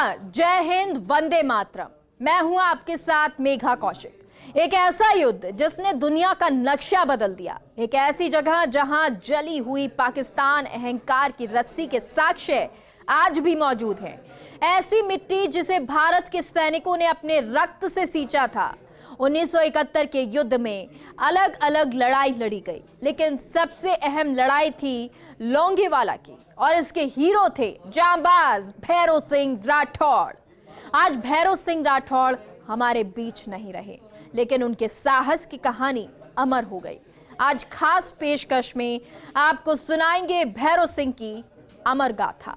नमस्कार, जय हिंद, वंदे मातरम। मैं हूं आपके साथ मेघा कौशिक। एक ऐसा युद्ध जिसने दुनिया का नक्शा बदल दिया, एक ऐसी जगह जहां जली हुई पाकिस्तान अहंकार की रस्सी के साक्ष्य आज भी मौजूद हैं। ऐसी मिट्टी जिसे भारत के सैनिकों ने अपने रक्त से सींचा था। 1971 के युद्ध में अलग अलग लड़ाई लड़ी गई, लेकिन सबसे अहम लड़ाई थी लोंगेवाला की, और इसके हीरो थे जांबाज भैरों सिंह राठौड़। आज भैरों सिंह राठौड़ हमारे बीच नहीं रहे, लेकिन उनके साहस की कहानी अमर हो गई। आज खास पेशकश में आपको सुनाएंगे भैरों सिंह की अमर गाथा।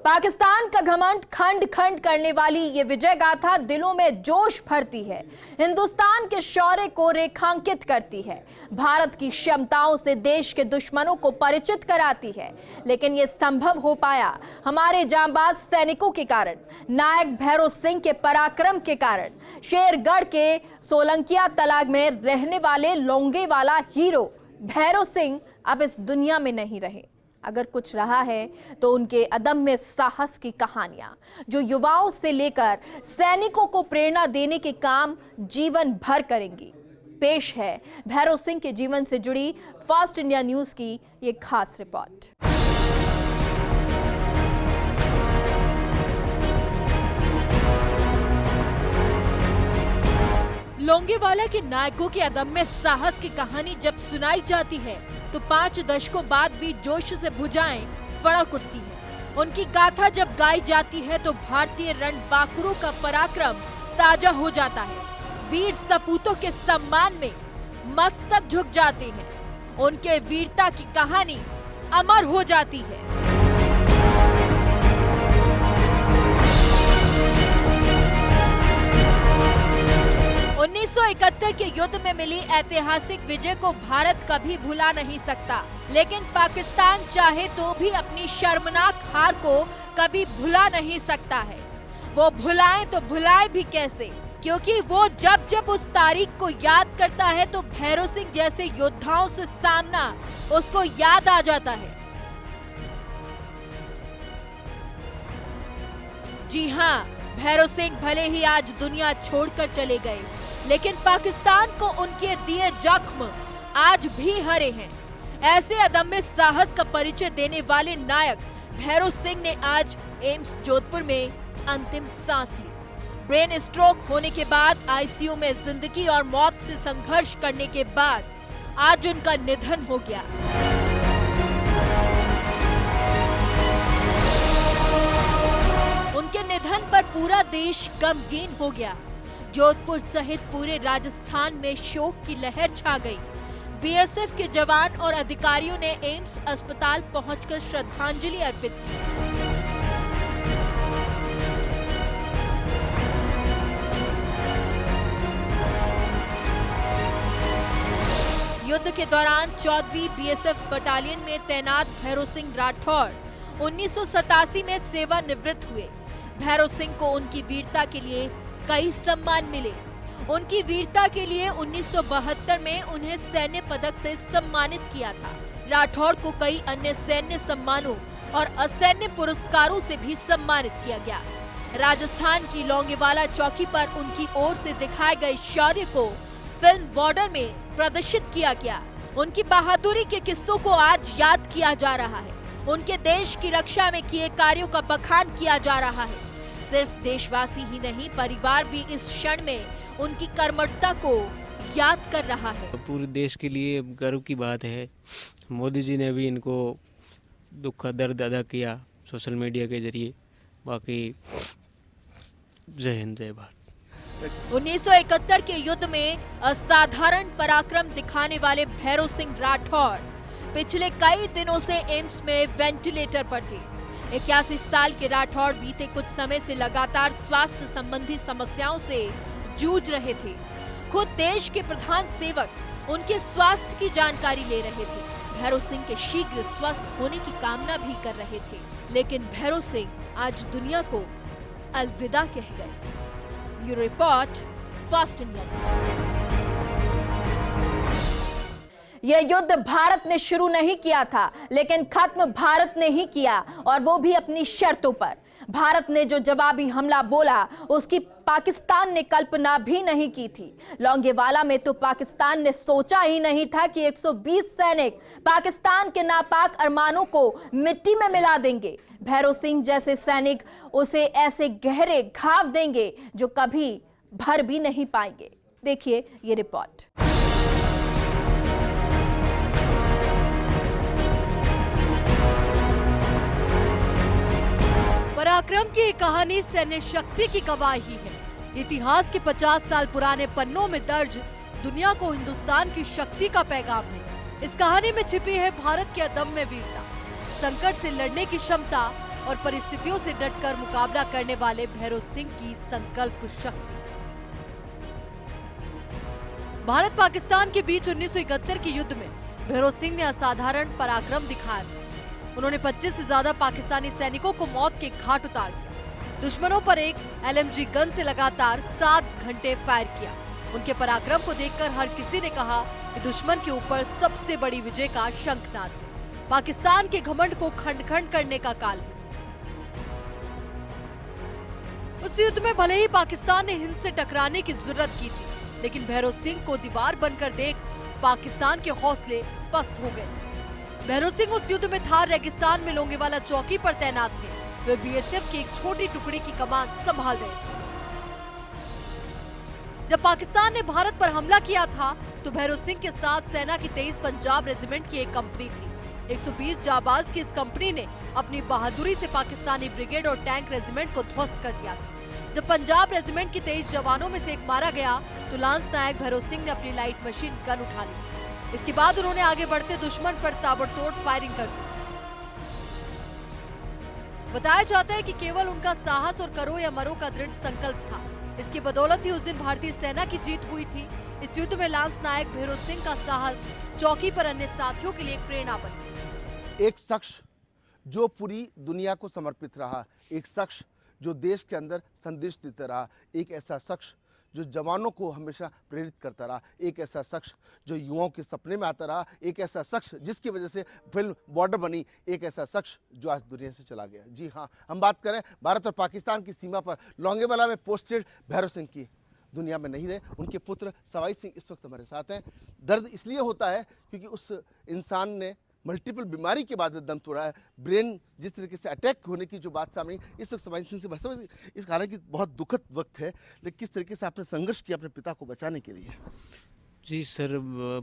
पाकिस्तान का घमंड खंड खंड करने वाली ये विजय गाथा दिलों में जोश भरती है, हिंदुस्तान के शौर्य को रेखांकित करती है, भारत की क्षमताओं से देश के दुश्मनों को परिचित कराती है। लेकिन ये संभव हो पाया हमारे जांबाज सैनिकों के कारण, नायक भैरों सिंह के पराक्रम के कारण। शेरगढ़ के सोलंकिया तलाब में रहने वाले लोंगेवाला हीरो भैरों सिंह अब इस दुनिया में नहीं रहे। अगर कुछ रहा है तो उनके अदम्य साहस की कहानियां, जो युवाओं से लेकर सैनिकों को प्रेरणा देने के काम जीवन भर करेंगी। पेश है भैरों सिंह के जीवन से जुड़ी फास्ट इंडिया न्यूज की ये खास रिपोर्ट। लोंगेवाला के नायकों के अदम्य साहस की कहानी जब सुनाई जाती है तो 5 दशकों बाद भी जोश से भुजाएं फड़क उठती हैं। उनकी गाथा जब गाई जाती है तो भारतीय रणबांकुरों का पराक्रम ताजा हो जाता है। वीर सपूतों के सम्मान में मस्तक झुक जाते हैं। उनके वीरता की कहानी अमर हो जाती है। उन्नीस सौ 71 के युद्ध में मिली ऐतिहासिक विजय को भारत कभी भुला नहीं सकता, लेकिन पाकिस्तान चाहे तो भी अपनी शर्मनाक हार को कभी भुला नहीं सकता है। वो भुलाए तो भुलाए भी कैसे, क्योंकि वो जब जब उस तारीख को याद करता है तो भैरों सिंह जैसे योद्धाओं से सामना उसको याद आ जाता है। जी हाँ, भैरों सिंह भले ही आज दुनिया छोड़कर चले गए, लेकिन पाकिस्तान को उनके दिए जख्म आज भी हरे हैं। ऐसे अदम्य साहस का परिचय देने वाले नायक भैरों सिंह ने आज एम्स जोधपुर में अंतिम सांस ली। ब्रेन स्ट्रोक होने के बाद आईसीयू में जिंदगी और मौत से संघर्ष करने के बाद आज उनका निधन हो गया। उनके निधन पर पूरा देश गमगीन हो गया। जोधपुर सहित पूरे राजस्थान में शोक की लहर छा गई। बीएसएफ के जवान और अधिकारियों ने एम्स अस्पताल पहुंचकर श्रद्धांजलि अर्पित की। युद्ध के दौरान 14वीं बीएसएफ बटालियन में तैनात भैरों सिंह राठौड़ 1987 में सेवानिवृत्त हुए। भैरों सिंह को उनकी वीरता के लिए कई सम्मान मिले। उनकी वीरता के लिए 1972 में उन्हें सैन्य पदक से सम्मानित किया था। राठौड़ को कई अन्य सैन्य सम्मानों और असैन्य पुरस्कारों से भी सम्मानित किया गया। राजस्थान की लोंगेवाला चौकी पर उनकी ओर से दिखाए गए शौर्य को फिल्म बॉर्डर में प्रदर्शित किया गया। उनकी बहादुरी के किस्सों को आज याद किया जा रहा है। उनके देश की रक्षा में किए कार्यों का बखान किया जा रहा है। सिर्फ देशवासी ही नहीं, परिवार भी इस क्षण में उनकी कर्मठता को याद कर रहा है। पूरे देश के लिए गर्व की बात है। मोदी जी ने भी इनको दुख का दर्द अदा किया सोशल मीडिया के जरिए। बाकी जय हिंद, जय भारत। 1971 के युद्ध में असाधारण पराक्रम दिखाने वाले भैरों सिंह राठौड़ पिछले कई दिनों से एम्स में वेंटिलेटर पर थे। 81 साल के राठौड़ बीते कुछ समय से लगातार स्वास्थ्य संबंधी समस्याओं से जूझ रहे थे। खुद देश के प्रधान सेवक उनके स्वास्थ्य की जानकारी ले रहे थे। भैरव सिंह के शीघ्र स्वस्थ होने की कामना भी कर रहे थे, लेकिन भैरव सिंह आज दुनिया को अलविदा कह गए। Bureau report, fast India news. यह युद्ध भारत ने शुरू नहीं किया था, लेकिन खत्म भारत ने ही किया, और वो भी अपनी शर्तों पर। भारत ने जो जवाबी हमला बोला, उसकी पाकिस्तान ने कल्पना भी नहीं की थी। लोंगेवाला में तो पाकिस्तान ने सोचा ही नहीं था कि 120 सैनिक पाकिस्तान के नापाक अरमानों को मिट्टी में मिला देंगे। भैरव सिंह जैसे सैनिक उसे ऐसे गहरे घाव देंगे जो कभी भर भी नहीं पाएंगे। देखिए ये रिपोर्ट। पराक्रम की कहानी सैन्य शक्ति की गवाही है। इतिहास के 50 साल पुराने पन्नों में दर्ज दुनिया को हिंदुस्तान की शक्ति का पैगाम है। इस कहानी में छिपी है भारत की अदम्य वीरता, संकट से लड़ने की क्षमता और परिस्थितियों से डटकर मुकाबला करने वाले भैरव सिंह की संकल्प शक्ति। भारत पाकिस्तान के बीच 1971 के युद्ध में भैरव सिंह ने असाधारण पराक्रम दिखाया था। उन्होंने 25 से ज्यादा पाकिस्तानी सैनिकों को मौत के घाट उतार दिया। दुश्मनों पर एक LMG गन से लगातार 7 घंटे फायर किया। उनके पराक्रम को देखकर हर किसी ने कहा कि दुश्मन के ऊपर सबसे बड़ी विजय का शंखनाद। पाकिस्तान के घमंड को खंड खंड करने का काल है। उस युद्ध में भले ही पाकिस्तान ने हिंद से टकराने की जरूरत की थी, लेकिन भैरव सिंह को दीवार बनकर देख पाकिस्तान के हौसले पस्त हो गए। भैरव सिंह उस युद्ध में थार रेगिस्तान में लोंगेवाला चौकी पर तैनात थे। वे BSF की एक छोटी टुकड़ी की कमान संभाल रहे थे। जब पाकिस्तान ने भारत पर हमला किया था तो भैरव सिंह के साथ सेना की 23 पंजाब रेजिमेंट की एक कंपनी थी। 120 जाबाज की इस कंपनी ने अपनी बहादुरी से पाकिस्तानी ब्रिगेड और टैंक रेजिमेंट को ध्वस्त कर दिया था। जब पंजाब रेजिमेंट की 23 जवानों में से एक मारा गया तो लांस नायक भैरव सिंह ने अपनी लाइट मशीन गन उठा ली। इसके बाद उन्होंने आगे बढ़ते दुश्मन पर ताबड़तोड़ फायरिंग कर दी। बताया जाता है कि केवल उनका साहस और करो या मरो का दृढ़ संकल्प था। इसकी बदौलत ही उस दिन भारतीय सेना की जीत हुई थी। इस युद्ध में लांस नायक भैरव सिंह का साहस चौकी पर अन्य साथियों के लिए एक प्रेरणा बनी। एक शख्स जो पूरी दुनिया को समर्पित रहा, एक शख्स जो देश के अंदर संदेश देता रहा, एक ऐसा शख्स जो जवानों को हमेशा प्रेरित करता रहा, एक ऐसा शख्स जो युवाओं के सपने में आता रहा, एक ऐसा शख्स जिसकी वजह से फिल्म बॉर्डर बनी, एक ऐसा शख्स जो आज दुनिया से चला गया। जी हाँ, हम बात करें भारत और पाकिस्तान की सीमा पर लोंगेवाला में पोस्टेड भैरव सिंह की। दुनिया में नहीं रहे, उनके पुत्र सवाई सिंह इस वक्त हमारे साथ हैं। दर्द इसलिए होता है क्योंकि उस इंसान ने मल्टीपल बीमारी के बाद में दम तोड़ा है। ब्रेन जिस तरीके से अटैक होने की जो बात सामने इस वक्त सवाई सिंह से बस इस कारण की बहुत दुखद वक्त है, लेकिन किस तरीके से आपने संघर्ष किया अपने पिता को बचाने के लिए? जी सर,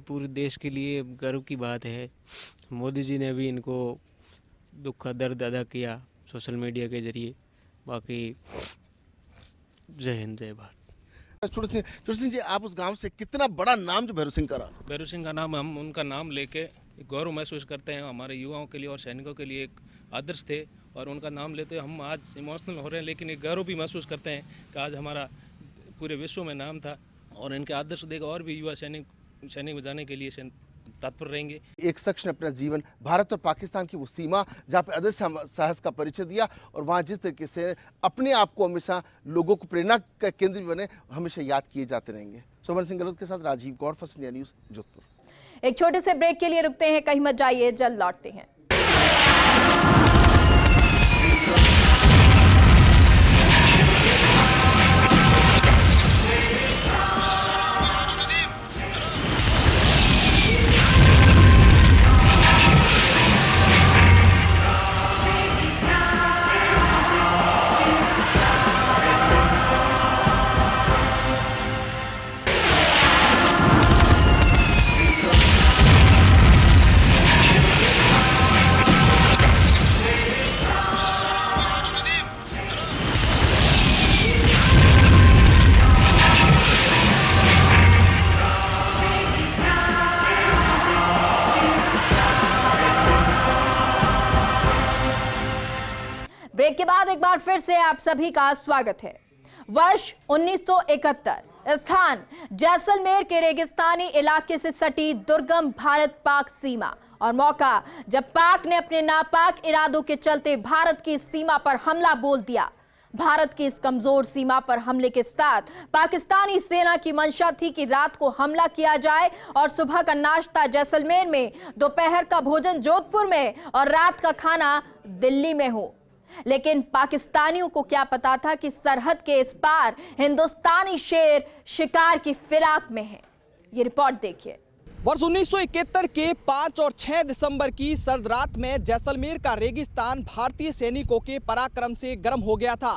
पूरे देश के लिए गर्व की बात है। मोदी जी ने भी इनको दुख का दर्द अदा किया सोशल मीडिया के जरिए। बाकी जय हिंद, जय भारत। छोटे सिंह जी, आप उस गांव से कितना बड़ा नाम जो भैरव सिंह का रहा? भैरव सिंह का नाम, हम उनका नाम लेके गौरव महसूस करते हैं। हमारे युवाओं के लिए और सैनिकों के लिए एक आदर्श थे, और उनका नाम लेते हम आज इमोशनल हो रहे हैं, लेकिन एक गौरव भी महसूस करते हैं कि आज हमारा पूरे विश्व में नाम था, और इनके आदर्श देकर और भी युवा सैनिक बजाने के लिए तत्पर रहेंगे। एक शख्स ने अपना जीवन भारत और पाकिस्तान की वो सीमा जहाँ पे अदृश्य साहस का परिचय दिया, और वहाँ जिस तरीके से अपने आप को हमेशा लोगों को प्रेरणा का केंद्र बने, हमेशा याद किए जाते रहेंगे। सोमन सिंह गहलोत के साथ राजीव गौर, फर्स्ट इंडिया न्यूज़, जोधपुर। एक छोटे से ब्रेक के लिए रुकते हैं, कहीं मत जाइए, जल्द लौटते हैं। ब्रेक के बाद एक बार फिर से आप सभी का स्वागत है। वर्ष 1971 स्थान जैसलमेर के रेगिस्तानी इलाके से सटी दुर्गम भारत पाक सीमा और मौका जब पाक ने अपने नापाक इरादों के चलते भारत की सीमा पर हमला बोल दिया। भारत की इस कमजोर सीमा पर हमले के साथ पाकिस्तानी सेना की मंशा थी कि रात को हमला किया जाए और सुबह का नाश्ता जैसलमेर में, दोपहर का भोजन जोधपुर में और रात का खाना दिल्ली में हो। लेकिन पाकिस्तानियों को क्या पता था कि सरहद के इस पार हिंदुस्तानी शेर शिकार की फिराक में है। ये रिपोर्ट देखिए। वर्ष 1971 के 5 और 6 दिसंबर की सर्द रात में जैसलमेर का रेगिस्तान भारतीय सैनिकों के पराक्रम से गर्म हो गया था।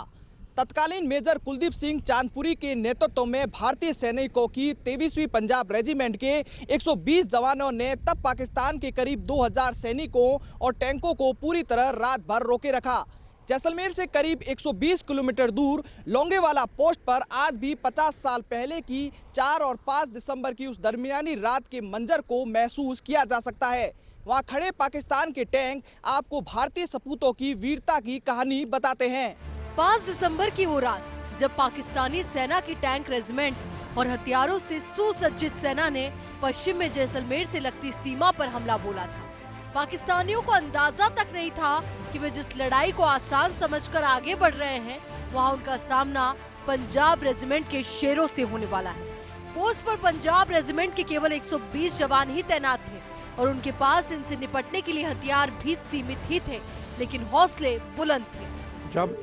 तत्कालीन मेजर कुलदीप सिंह चांदपुरी के नेतृत्व में भारतीय सैनिकों की 23वीं पंजाब रेजिमेंट के 120 जवानों ने तब पाकिस्तान के करीब 2000 सैनिकों और टैंकों को पूरी तरह रात भर रोके रखा। जैसलमेर से करीब 120 किलोमीटर दूर लोंगेवाला पोस्ट पर आज भी 50 साल पहले की 4 और 5 दिसंबर की उस दरमियानी रात के मंजर को महसूस किया जा सकता है। वहां खड़े पाकिस्तान के टैंक आपको भारतीय सपूतों की वीरता की कहानी बताते हैं। 5 दिसंबर की वो रात जब पाकिस्तानी सेना की टैंक रेजिमेंट और हथियारों से सुसज्जित सेना ने पश्चिम में जैसलमेर से लगती सीमा पर हमला बोला था। पाकिस्तानियों को अंदाजा तक नहीं था कि वे जिस लड़ाई को आसान समझकर आगे बढ़ रहे हैं, वहां उनका सामना पंजाब रेजिमेंट के शेरों से होने वाला है। पोस्ट पर पंजाब रेजिमेंट के केवल 120 जवान ही तैनात थे और उनके पास इनसे निपटने के लिए हथियार भी सीमित ही थे, लेकिन हौसले बुलंद थे। जब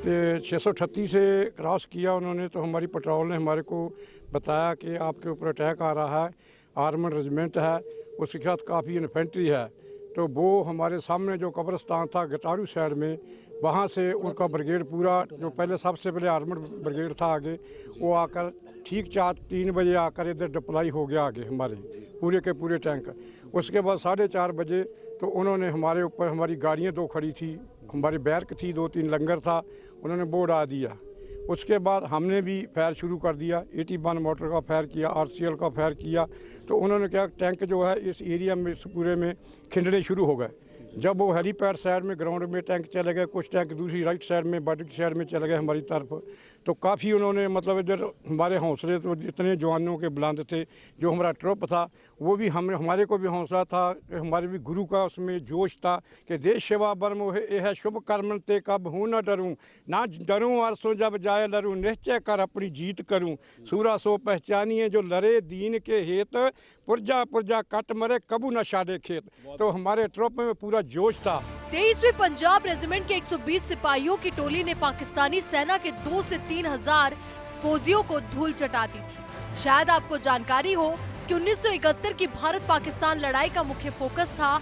638 से क्रॉस किया उन्होंने तो हमारी पेट्रोल ने हमारे को बताया कि आपके ऊपर अटैक आ रहा है, आर्मड रेजिमेंट है, उसके साथ काफ़ी इन्फेंट्री है। तो वो हमारे सामने जो कब्रिस्तान था गटारू साइड में, वहाँ से उनका ब्रिगेड पूरा जो पहले सबसे पहले आर्मड ब्रिगेड था आगे, वो आकर ठीक 4-3 बजे आकर इधर डिप्लाई हो गया आगे हमारे पूरे के पूरे टैंक। उसके बाद 4:30 बजे तो उन्होंने हमारे ऊपर, हमारी गाड़ियाँ 2 खड़ी थी, हमारी बैरक थी, 2-3 लंगर था, उन्होंने वो उड़ा दिया। उसके बाद हमने भी फायर शुरू कर दिया, 81 मोटर का फायर किया, RCL का फायर किया। तो उन्होंने क्या टैंक जो है इस एरिया में, इस पूरे में खिंडने शुरू हो गए। जब वो हेलीपैड साइड में ग्राउंड में टैंक चले गए, कुछ टैंक दूसरी राइट साइड में बॉर्डर की साइड में चले गए हमारी तरफ, तो काफ़ी उन्होंने मतलब इधर हमारे हौसले तो जितने जवानों के बुलंद थे, जो हमारा ट्रुप था वो भी हमारे को भी हौसला था, हमारे भी गुरु का उसमें जोश था कि देश सेवा बर्म यह शुभ कर्म ते कब हूँ न डरूँ, ना डरूँ और सो जब जाए लरूँ, निश्चय कर अपनी जीत करूँ, सूरा सो पहचानिए जो लड़े दीन के हेत, पुरजा पुरजा कट मरे कबू न शादे खेत। तो हमारे ट्रुप में पूरा जोश था। 23वीं पंजाब रेजिमेंट के 120 सिपाहियों की टोली ने पाकिस्तानी सेना के 2 से 3 हजार फौजियों को धूल चटा दी थी। शायद आपको जानकारी हो कि 1971 की भारत पाकिस्तान लड़ाई का मुख्य फोकस था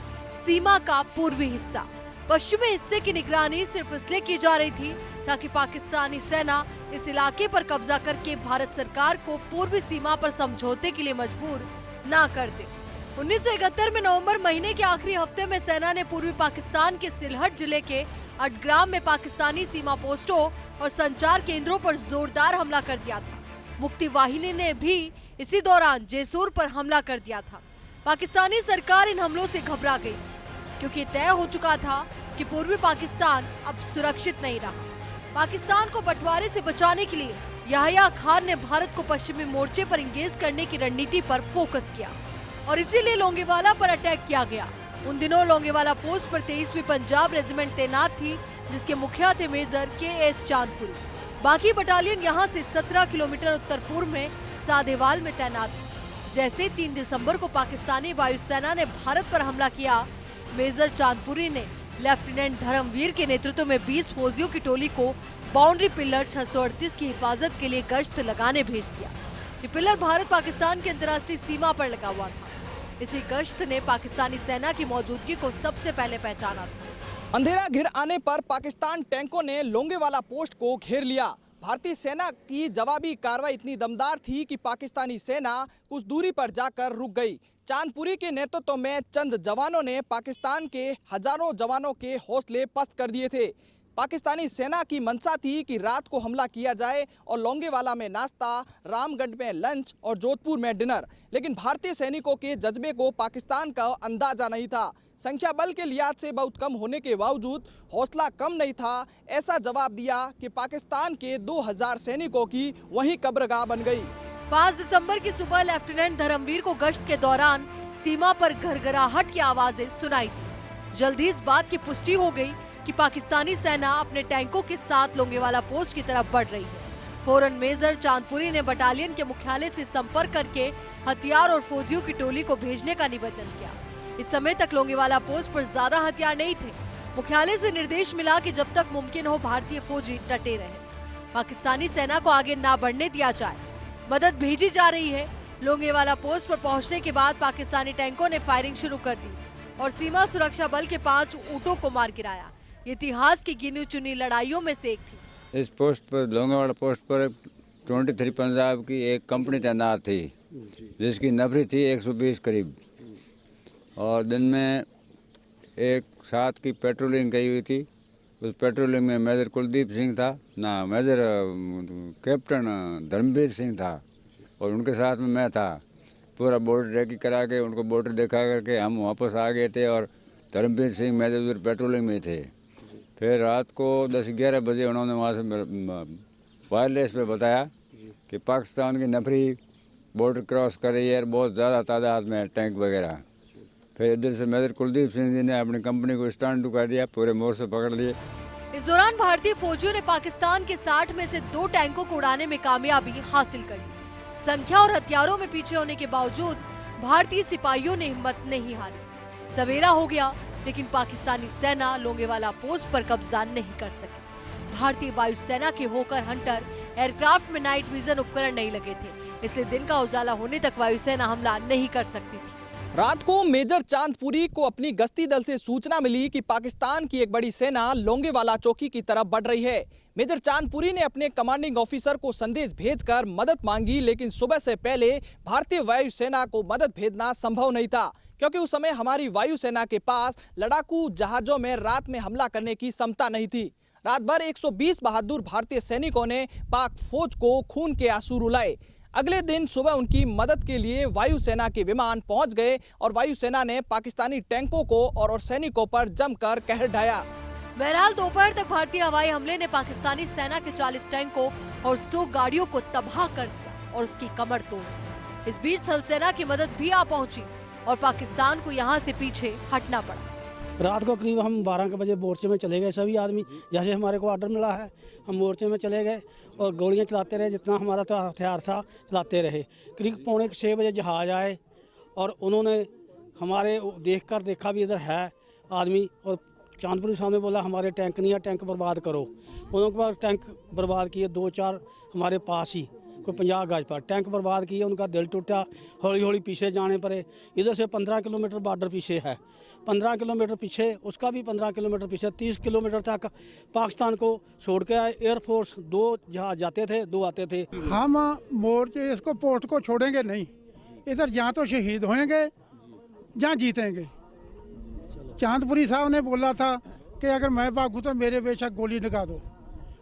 सीमा का पूर्वी हिस्सा। पश्चिमी हिस्से की निगरानी सिर्फ इसलिए की जा रही थी ताकि पाकिस्तानी सेना इस इलाके पर कब्जा करके भारत सरकार को पूर्वी सीमा पर समझौते के लिए मजबूर ना कर दे। 1971 में नवंबर महीने के आखिरी हफ्ते में सेना ने पूर्वी पाकिस्तान के सिलहट जिले के अटग्राम में पाकिस्तानी सीमा पोस्टों और संचार केंद्रों पर जोरदार हमला कर दिया था। मुक्ति वाहिनी ने भी इसी दौरान जेसूर पर हमला कर दिया था। पाकिस्तानी सरकार इन हमलों से घबरा गई क्योंकि तय हो चुका था कि पूर्वी पाकिस्तान अब सुरक्षित नहीं रहा। पाकिस्तान को बंटवारे से बचाने के लिए याहिया खान ने भारत को पश्चिमी मोर्चे पर इंगेज करने की रणनीति पर फोकस किया और इसीलिए लोंगेवाला पर अटैक किया गया। उन दिनों लोंगेवाला पोस्ट पर 23वीं पंजाब रेजिमेंट तैनात थी, जिसके मुखिया थे मेजर KS चांदपुरी। बाकी बटालियन यहां से 17 किलोमीटर उत्तर पूर्व में साधेवाल में तैनात थी। जैसे 3 दिसंबर को पाकिस्तानी वायुसेना ने भारत पर हमला किया, मेजर चांदपुरी ने लेफ्टिनेंट धर्मवीर के नेतृत्व में 20 फौजियों की टोली को बाउंड्री पिलर 638 की हिफाजत के लिए गश्त लगाने भेज दिया। ये पिलर भारत पाकिस्तान की अंतर्राष्ट्रीय सीमा पर लगा हुआ था। इसी गश्त ने पाकिस्तानी सेना की मौजूदगी को सबसे पहले पहचाना था। अंधेरा घिर आने पर पाकिस्तान टैंकों ने लोंगेवाला पोस्ट को घेर लिया। भारतीय सेना की जवाबी कार्रवाई इतनी दमदार थी कि पाकिस्तानी सेना कुछ दूरी पर जाकर रुक गई। चांदपुरी के नेतृत्व में चंद जवानों ने पाकिस्तान के हजारों जवानों के हौसले पस्त कर दिए थे। पाकिस्तानी सेना की मंशा थी कि रात को हमला किया जाए और लोंगेवाला में नाश्ता, रामगढ़ में लंच और जोधपुर में डिनर। लेकिन भारतीय सैनिकों के जज्बे को पाकिस्तान का अंदाजा नहीं था। संख्या बल के लिहाज से बहुत कम होने के बावजूद हौसला कम नहीं था। ऐसा जवाब दिया कि पाकिस्तान के 2000 सैनिकों की वहीं कब्रगाह बन गई। 5 दिसंबर की सुबह लेफ्टिनेंट धर्मवीर को गश्त के दौरान सीमा पर घरघराहट की आवाजें सुनाई थी। जल्दी इस बात की पुष्टि हो गई कि पाकिस्तानी सेना अपने टैंकों के साथ लोंगेवाला पोस्ट की तरफ बढ़ रही है। फौरन मेजर चांदपुरी ने बटालियन के मुख्यालय से संपर्क करके हथियार और फौजियों की टोली को भेजने का निवेदन किया। इस समय तक लोंगेवाला पोस्ट पर ज्यादा हथियार नहीं थे। मुख्यालय से निर्देश मिला कि जब तक मुमकिन हो भारतीय फौजी डटे रहे, पाकिस्तानी सेना को आगे ना बढ़ने दिया जाए। मदद भेजी जा रही है। लोंगेवाला पोस्ट पर पहुंचने के बाद पाकिस्तानी टैंकों ने फायरिंग शुरू कर दी और सीमा सुरक्षा बल के 5 ऊँटों को मार गिराया। इतिहास की गिनी चुनी लड़ाइयों में से एक थी। इस पोस्ट पर, लोंगेवाला पोस्ट पर 23 पंजाब की एक कंपनी तैनात थी जिसकी नफरी थी 120 करीब, और दिन में एक 7 की पेट्रोलिंग की हुई थी। उस पेट्रोलिंग में मेजर कुलदीप सिंह था, ना मेजर कैप्टन धर्मवीर सिंह था, और उनके साथ में मैं था। पूरा बॉर्डर रेकी करा के उनको बॉर्डर दिखा करके हम वापस आ गए थे, और धर्मवीर सिंह मेजर उधर पेट्रोलिंग में थे। फिर रात को 10-11 बजे उन्होंने वहाँ से वायरलेस पे बताया कि पाकिस्तान की नफरी बॉर्डर क्रॉस कर रही है, बहुत ज़्यादा तादाद में टैंक वगैरह। फिर इधर से मेजर कुलदीप सिंह जी ने अपनी कंपनी को स्टैंड कर दिया, पूरे मोर्चे पकड़ लिए। इस दौरान भारतीय फौजियों ने पाकिस्तान के 60 में से 2 टैंकों को उड़ाने में कामयाबी हासिल कर ली। संख्या और हथियारों में पीछे होने के बावजूद भारतीय सिपाहियों ने हिम्मत नहीं हारी। सवेरा हो गया लेकिन पाकिस्तानी सेना लोंगेवाला पोस्ट पर कब्जा नहीं कर सकी। भारतीय वायुसेना के होकर हंटर एयरक्राफ्ट में नाइट विजन उपकरण नहीं लगे थे, इसलिए दिन का उजाला होने तक वायुसेना हमला नहीं कर सकती थी। रात को मेजर चांदपुरी को अपनी गश्ती दल से सूचना मिली कि पाकिस्तान की एक बड़ी सेना लोंगेवाला चौकी की तरफ बढ़ रही है। मेजर चांदपुरी ने अपने कमांडिंग ऑफिसर को संदेश भेजकर मदद मांगी, लेकिन सुबह से पहले भारतीय वायुसेना को मदद भेजना संभव नहीं था, क्योंकि उस समय हमारी वायुसेना के पास लड़ाकू जहाजों में रात में हमला करने की क्षमता नहीं थी। रात भर 120 बहादुर भारतीय सैनिकों ने पाक फौज को खून के आंसू रुलाए। अगले दिन सुबह उनकी मदद के लिए वायुसेना के विमान पहुंच गए और वायुसेना ने पाकिस्तानी टैंकों को और सैनिकों पर जमकर कहर ढाया। बहरहाल दोपहर तक भारतीय हवाई हमले ने पाकिस्तानी सेना के 40 टैंकों और 100 गाड़ियों को तबाह कर दिया और उसकी कमर तोड़। इस बीच थल सेना की मदद भी आ पहुंची और पाकिस्तान को यहाँ से पीछे हटना पड़ा। रात को करीब हम 12 के बजे मोर्चे में चले गए। सभी आदमी जैसे हमारे को ऑर्डर मिला है हम मोर्चे में चले गए और गोलियां चलाते रहे, जितना हमारा तो हथियार था चलाते रहे। करीब 5:45 बजे जहाज आए और उन्होंने हमारे देखा भी इधर है आदमी, और चांदपुरी साहब ने बोला हमारे टैंक नहीं है, टैंक बर्बाद करो। उन्होंने पास टैंक बर्बाद किए, 2-4 हमारे पास ही कोई 50 गज पर टैंक बर्बाद किए। उनका दिल टूटा, हौली हौली पीछे जाने पड़े। इधर से 15 किलोमीटर बॉर्डर पीछे है, 15 किलोमीटर पीछे, उसका भी 15 किलोमीटर पीछे, 30 किलोमीटर तक पाकिस्तान को छोड़ के आए। एयरफोर्स 2 जहाज जाते थे, 2 आते थे। हम मोर्चे इसको पोस्ट को छोड़ेंगे नहीं, इधर जहाँ तो शहीद होंगे जहाँ जीतेंगे। चांदपुरी साहब ने बोला था कि अगर मैं भागूँ तो मेरे बेशक गोली लगा दो,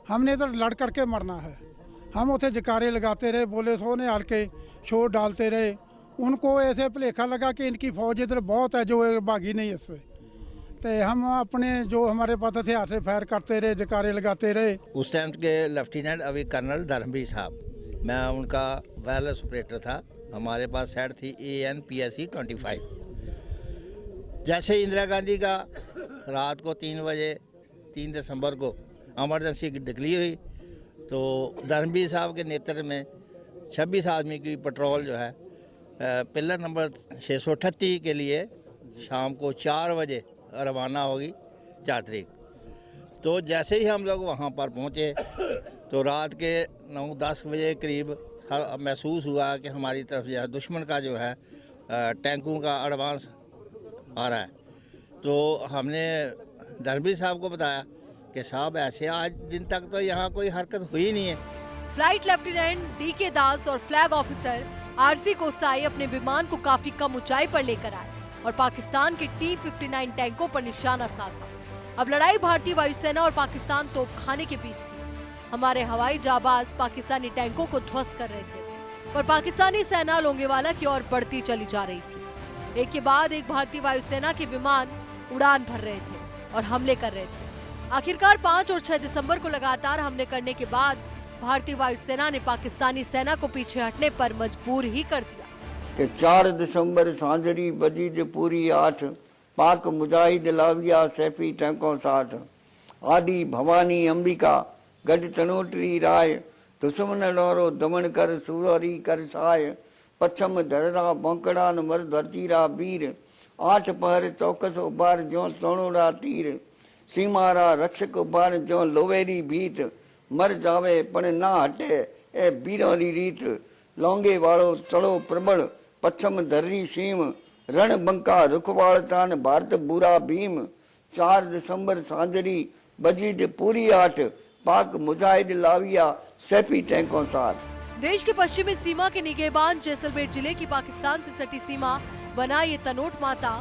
हमने इधर लड़ करके मरना है। हम उसे जकारे लगाते रहे, बोले सो ने हल्के शोर डालते रहे। उनको ऐसे भुलेखा लगा कि इनकी फौज इधर बहुत है जो भागी नहीं इसमें, तो हम अपने जो हमारे पास हथियार से फायर करते रहे, जकारे लगाते रहे। उस टाइम के लेफ्टिनेंट अभी कर्नल धर्मवीर साहब, मैं उनका वायरलेस ऑपरेटर था। हमारे पास सेट थी AN/PSC 25। जैसे इंदिरा गांधी का रात को 3 बजे 3 दिसंबर को इमरजेंसी डिक्लेयर हुई, तो धर्मवीर साहब के नेतृत्व में 26 आदमी की पेट्रोल जो है पिलर नंबर 638 के लिए शाम को 4 बजे रवाना होगी 4 तारीख। तो जैसे ही हम लोग वहाँ पर पहुँचे तो रात के 9-10 बजे करीब महसूस हुआ कि हमारी तरफ जो है दुश्मन का जो है टैंकों का एडवांस आ रहा है। तो हमने धर्मवीर साहब को बताया कि साहब ऐसे आज दिन तक तो यहाँ कोई हरकत हुई नहीं है। फ्लाइट लेफ्टिनेंट DK दास और फ्लैग ऑफिसर RC कोसाई अपने विमान को काफी कम ऊंचाई पर लेकर आए और पाकिस्तान के T-59 टैंकों पर निशाना साधा। अब लड़ाई भारतीय वायुसेना और पाकिस्तान तोपखाने के बीच थी। हमारे हवाई जाबाज पाकिस्तानी टैंकों को ध्वस्त कर रहे थे, पर पाकिस्तानी सेना लोंगेवाला की ओर बढ़ती चली जा रही थी। एक के बाद एक भारतीय वायुसेना के विमान उड़ान भर रहे थे और हमले कर रहे थे। आखिरकार 5 और 6 दिसंबर को लगातार हमले करने के बाद भारतीय वायुसेना ने पाकिस्तानी सेना को पीछे हटने पर मजबूर ही कर दिया कि 4 दिसंबर सांझरी बजी जे पूरी 8 पाक मुजाहिद लाविया सैफी टैंकों 60 आदि भवानी अंबिका गढ़ तनोटरी राय दुश्मन डोरो दमन कर सूरी कर साय पच्छम धररा बौकड़ा मर धरतीरा वीर 8 पहर चौकस उबार जो तोड़ोड़ा तीर सीमारा रक्षक उबार जो लोवेरी भीत मर जावे पण ना हटे ए बीरोरी रीत लौंगे वालो तड़ो प्रबल पच्छम धर्री सीम रण बंका रुखवाड़ तान भारत बुरा भीम 4 दिसंबर सांझरी बजी जे पूरी 8 पाक मुजाहिद लाविया सैफी टैंकों 60। देश के पश्चिमी सीमा के निगहबान जैसलमेर जिले की पाकिस्तान से सटी सीमा बना ये तनोट माता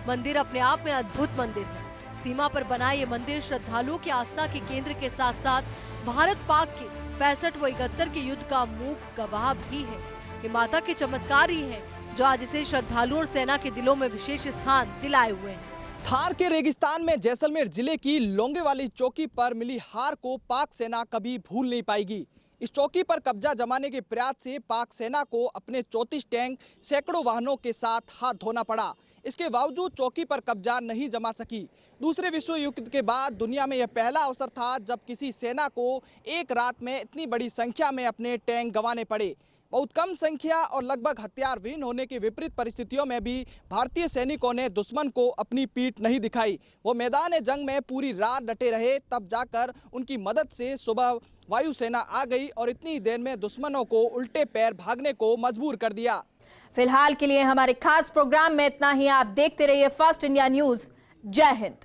मंदिर अपने आप में अद्भुत मंदिर है। सीमा पर बना ये मंदिर श्रद्धालुओं की आस्था के केंद्र के साथ साथ भारत पाक के 65 व 71 के युद्ध का मूक गवाह भी है। ये माता के चमत्कार ही है जो आज इसे श्रद्धालुओं और सेना के दिलों में विशेष स्थान दिलाए हुए हैं। थार के रेगिस्तान में जैसलमेर जिले की लोंगेवाली चौकी पर मिली हार को पाक सेना कभी भूल नहीं पाएगी। इस चौकी पर कब्जा जमाने के प्रयास से पाक सेना को अपने 34 टैंक सैकड़ों वाहनों के साथ हाथ धोना पड़ा। इसके बावजूद चौकी पर कब्जा नहीं जमा सकी। दूसरे विश्व युद्ध के बाद दुनिया में यह पहला अवसर था जब किसी सेना को एक रात में इतनी बड़ी संख्या में अपने टैंक गंवाने पड़े। बहुत कम संख्या और लगभग हथियार विहीन होने की विपरीत परिस्थितियों में भी भारतीय सैनिकों ने दुश्मन को अपनी पीठ नहीं दिखाई। वो मैदान जंग में पूरी रात डटे रहे, तब जाकर उनकी मदद से सुबह वायुसेना आ गई और इतनी देर में दुश्मनों को उल्टे पैर भागने को मजबूर कर दिया। फिलहाल के लिए हमारे खास प्रोग्राम में इतना ही। आप देखते रहिए फर्स्ट इंडिया न्यूज। जय हिंद।